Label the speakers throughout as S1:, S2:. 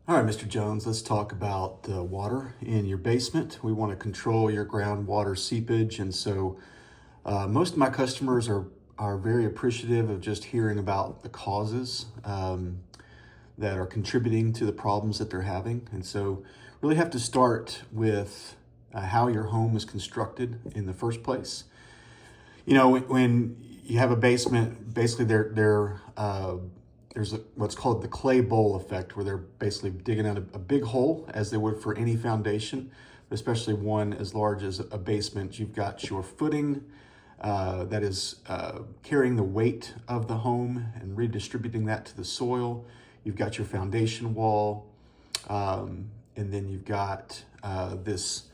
S1: All right, Mr. Jones, let's talk about the water in your basement. We want to control your groundwater seepage. Most of my customers are very appreciative of just hearing about the causes that are contributing to the problems that they're having. Really have to start with how your home is constructed in the first place. When you have a basement, basically there's what's called the clay bowl effect, where they're basically digging out a big hole as they would for any foundation, but especially one as large as a basement. You've got your footing that is carrying the weight of the home and redistributing that to the soil. You've got your foundation wall, and then you've got this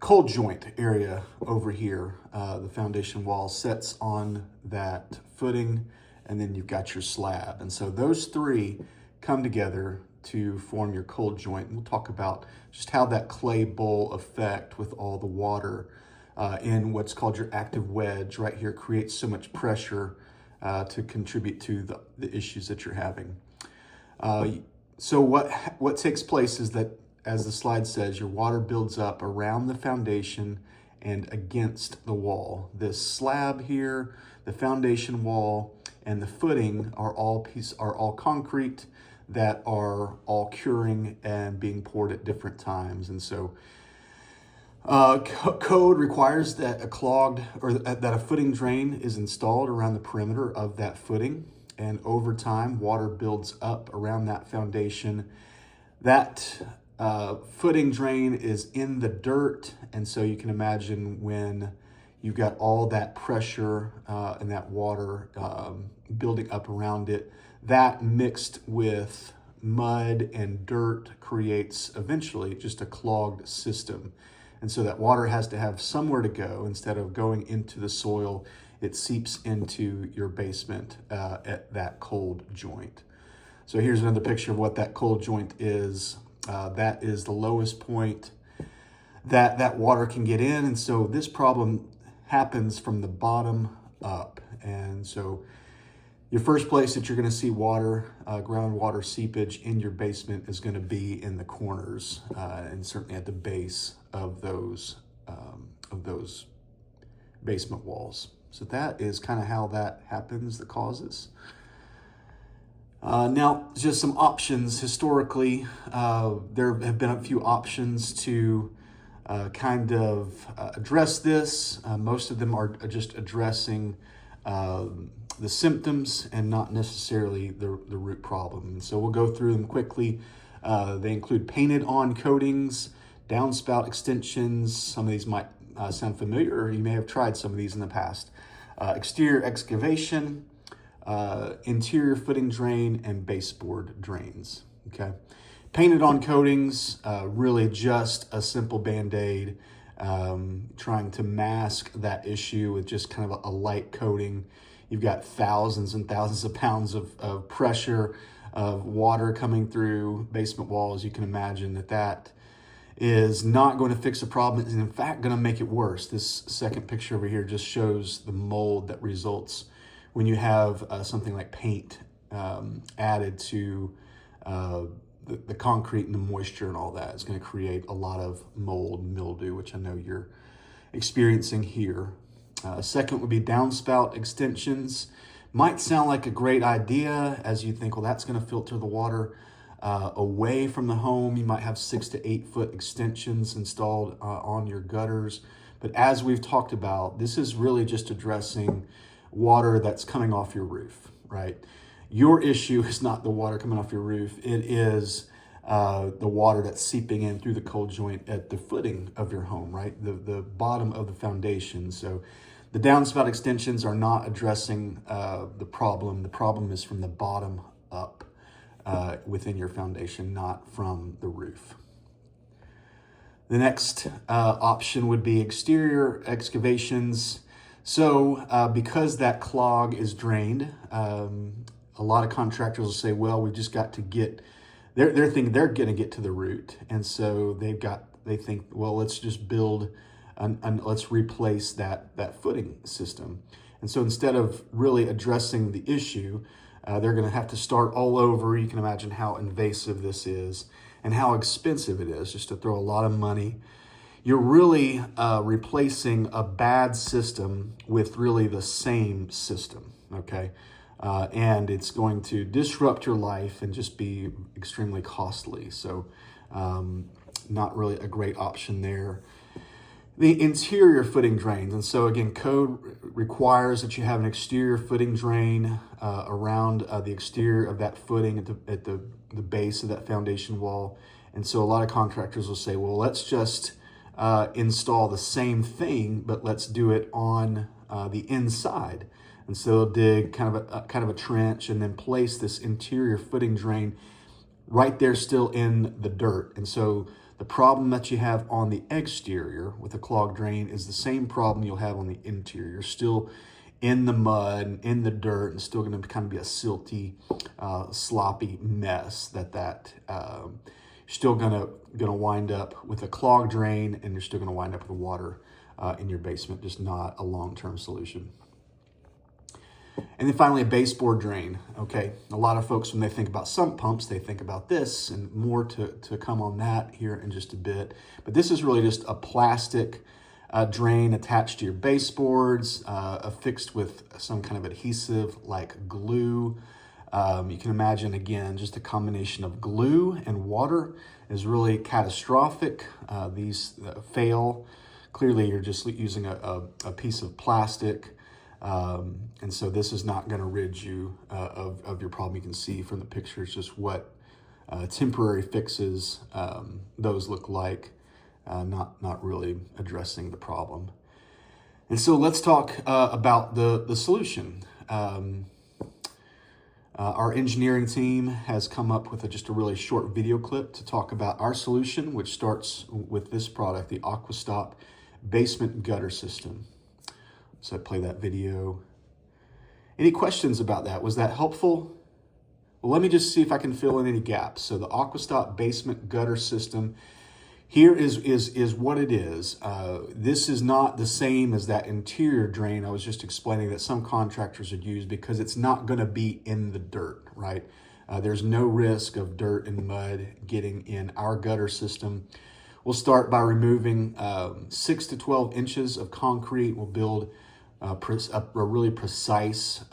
S1: cold joint area over here. The foundation wall sets on that footing, and then you've got your slab. And so those three come together to form your cold joint. And we'll talk about just how that clay bowl effect with all the water in what's called your active wedge right here creates so much pressure to contribute to the issues that you're having. So what takes place is that, as the slide says, your water builds up around the foundation and against the wall. This slab here, the foundation wall, and the footing are all concrete that are all curing and being poured at different times. Code requires that a footing drain is installed around the perimeter of that footing, and over time, water builds up around that foundation. That footing drain is in the dirt, and so you can imagine when you've got all that pressure and that water building up around it, that mixed with mud and dirt creates eventually just a clogged system. And so that water has to have somewhere to go. Instead of going into the soil, it seeps into your basement at that cold joint. So here's another picture of what that cold joint is. That is the lowest point that water can get in. And so this problem happens from the bottom up. And so your first place that you're going to see water, groundwater seepage in your basement is going to be in the corners and certainly at the base of those basement walls. So that is kind of how that happens, the causes. Now, just some options. Historically, there have been a few options to address this. Most of them are just addressing the symptoms and not necessarily the root problem. And so we'll go through them quickly. They include painted on coatings, downspout extensions. Some of these might sound familiar, or you may have tried some of these in the past. Exterior excavation, interior footing drain, and baseboard drains. Okay, painted on coatings, really just a simple Band-Aid, trying to mask that issue with just kind of a light coating. You've got thousands and thousands of pounds of pressure of water coming through basement walls. You can imagine that is not going to fix the problem. It's in fact going to make it worse. This second picture over here just shows the mold that results when you have something like paint added to the concrete and the moisture and all that. It's going to create a lot of mold, mildew, which I know you're experiencing here. Second would be downspout extensions. Might sound like a great idea as you think, well, that's going to filter the water away from the home. You might have 6 to 8 foot extensions installed on your gutters. But as we've talked about, this is really just addressing water that's coming off your roof, right? Your issue is not the water coming off your roof. It is the water that's seeping in through the cold joint at the footing of your home, right? The bottom of the foundation. So the downspout extensions are not addressing the problem. The problem is from the bottom up within your foundation, not from the roof. The next option would be exterior excavations. So because that clog is drained, a lot of contractors will say, well, we just got to get, they're thinking they're going to get to the root. And so they think, well, let's just build and let's replace that footing system. And so instead of really addressing the issue, They're going to have to start all over. You can imagine how invasive this is and how expensive it is just to throw a lot of money. You're really replacing a bad system with really the same system, okay? And it's going to disrupt your life and just be extremely costly. So not really a great option there. The interior footing drains. And so again, code requires that you have an exterior footing drain around the exterior of that footing at the base of that foundation wall. And so a lot of contractors will say, well, let's just install the same thing, but let's do it on the inside. And so they'll dig kind of a trench and then place this interior footing drain right there still in the dirt. And so the problem that you have on the exterior with a clogged drain is the same problem you'll have on the interior. You're still in the mud and in the dirt and still going to kind of be a silty, sloppy mess you're still going to wind up with a clogged drain, and you're still going to wind up with water in your basement, just not a long-term solution. And then finally, a baseboard drain. Okay, a lot of folks, when they think about sump pumps, they think about this, and more to come on that here in just a bit. But this is really just a plastic drain attached to your baseboards, affixed with some kind of adhesive like glue. You can imagine, again, just a combination of glue and water is really catastrophic. These fail. Clearly, you're just using a piece of plastic. And so this is not going to rid you of your problem. You can see from the pictures just what temporary fixes those look like, not really addressing the problem. And so let's talk about the solution. Our engineering team has come up with just a really short video clip to talk about our solution, which starts with this product, the AquaStop Basement Gutter System. So I play that video. Any questions about that? Was that helpful? Well, let me just see if I can fill in any gaps. So the AquaStop Basement Gutter System, here is what it is. This is not the same as that interior drain I was just explaining that some contractors would use, because it's not going to be in the dirt, right? There's no risk of dirt and mud getting in our gutter system. We'll start by removing 6 to 12 inches of concrete. We'll build a really precise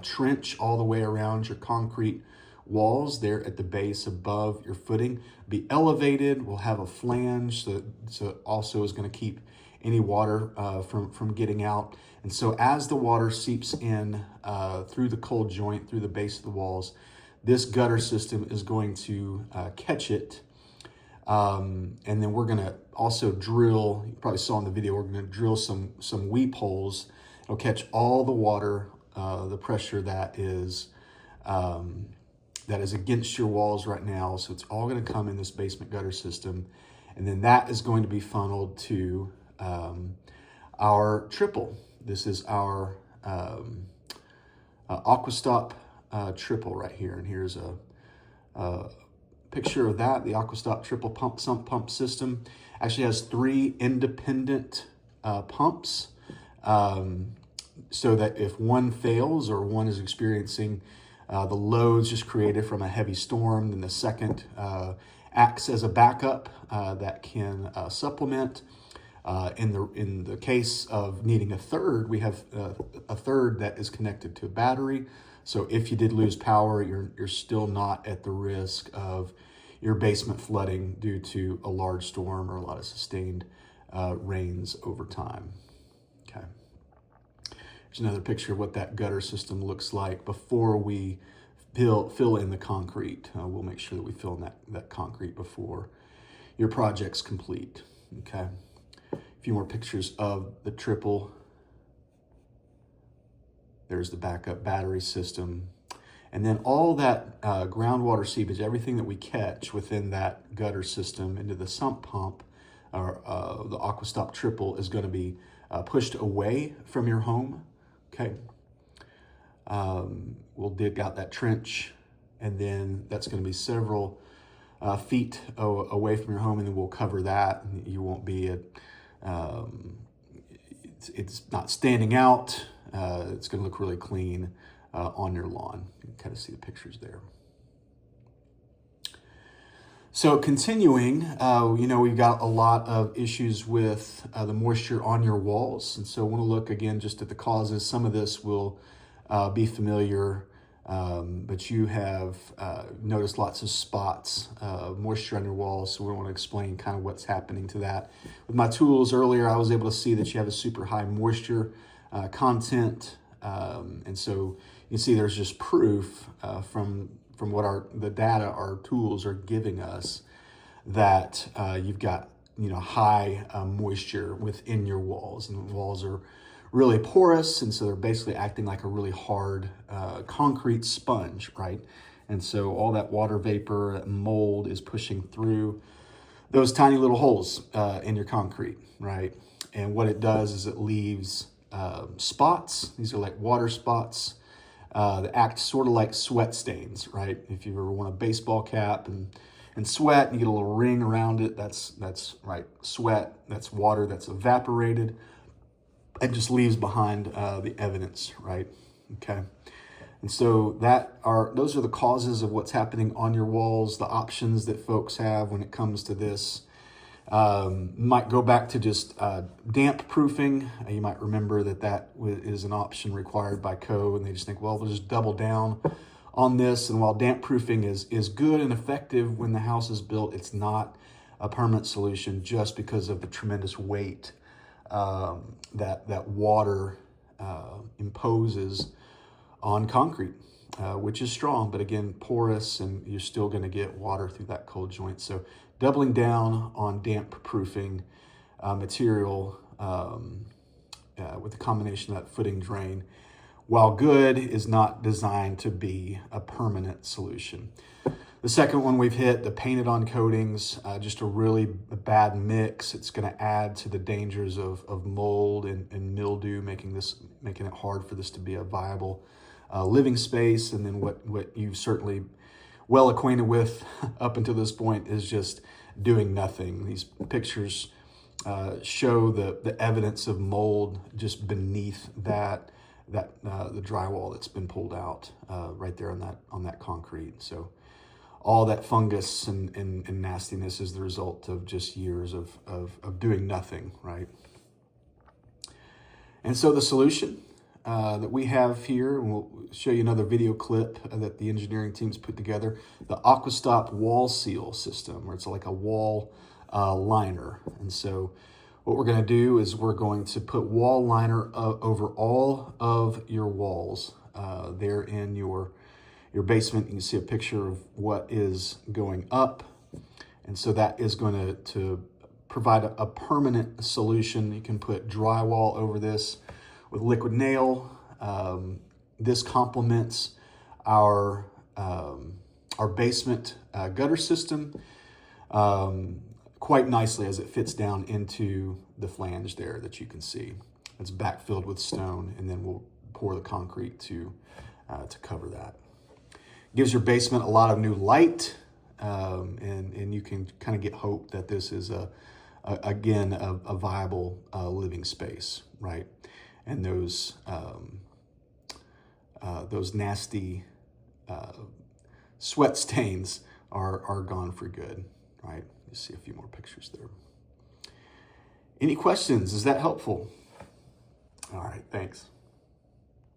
S1: trench all the way around your concrete walls there at the base above your footing. Be elevated. We'll have a flange, so it also is going to keep any water from getting out. And so as the water seeps in through the cold joint, through the base of the walls, this gutter system is going to catch it. And then we're going to also drill, you probably saw in the video, we're going to drill some weep holes. It'll catch all the water, the pressure that is against your walls right now. So it's all going to come in this basement gutter system. And then that is going to be funneled to our triple. This is our AquaStop triple right here. And here's a picture of that. The AquaStop triple sump pump system actually has 3 independent pumps, so that if one fails or one is experiencing the loads just created from a heavy storm, then the second acts as a backup that can supplement. In the case of needing a third, we have a third that is connected to a battery. So if you did lose power, you're still not at the risk of your basement flooding due to a large storm or a lot of sustained rains over time. Okay. Here's another picture of what that gutter system looks like before we fill in the concrete. We'll make sure that we fill in that concrete before your project's complete. Okay. A few more pictures of the triple. There's the backup battery system. And then all that groundwater seepage, everything that we catch within that gutter system into the sump pump, or the AquaStop triple, is going to be pushed away from your home. Okay. We'll dig out that trench, and then that's going to be several feet away from your home, and then we'll cover that. And you won't be it's not standing out. It's going to look really clean on your lawn. You can kind of see the pictures there. So continuing, we've got a lot of issues with the moisture on your walls. And so I want to look again just at the causes. Some of this will be familiar, but you have noticed lots of spots of moisture on your walls. So we want to explain kind of what's happening to that. With my tools earlier, I was able to see that you have a super high moisture content. And so you can see there's just proof from what the data our tools are giving us that you've got high moisture within your walls, and the walls are really porous, and so they're basically acting like a really hard concrete sponge, right? And so all that water vapor, that mold is pushing through those tiny little holes in your concrete, right? And what it does is it leaves spots. These are like water spots that act sort of like sweat stains, right? If you ever worn a baseball cap and sweat, and you get a little ring around it, that's right, sweat, that's water that's evaporated and just leaves behind the evidence, right? Okay. And so those are the causes of what's happening on your walls, the options that folks have when it comes to this. Might go back to just damp proofing. You might remember that is an option required by code, and they just think, well, we'll just double down on this. And while damp proofing is good and effective when the house is built, it's not a permanent solution just because of the tremendous weight that water imposes on concrete, which is strong, but again, porous, and you're still going to get water through that cold joint. So doubling down on damp proofing material with a combination of that footing drain, while good, is not designed to be a permanent solution. The second one we've hit, the painted on coatings, just a really bad mix. It's going to add to the dangers of mold and mildew, making it hard for this to be a viable living space. And then what you've certainly well acquainted with up until this point is just doing nothing. These pictures show the evidence of mold just beneath the drywall that's been pulled out right there on that concrete. So all that fungus and nastiness is the result of just years of doing nothing, right? And so the solution that we have here, and we'll show you another video clip that the engineering team's put together, the Aquastop wall seal system, where it's like a wall liner. And so what we're going to do is we're going to put wall liner over all of your walls there in your basement. You can see a picture of what is going up. And so that is going to provide a permanent solution. You can put drywall over this with liquid nail. This complements our basement gutter system quite nicely as it fits down into the flange there that you can see. It's backfilled with stone, and then we'll pour the concrete to cover that. Gives your basement a lot of new light, and you can kind of get hope that this is a viable living space, right? And those nasty sweat stains are gone for good, right? You see a few more pictures there. Any questions? Is that helpful? All right, thanks.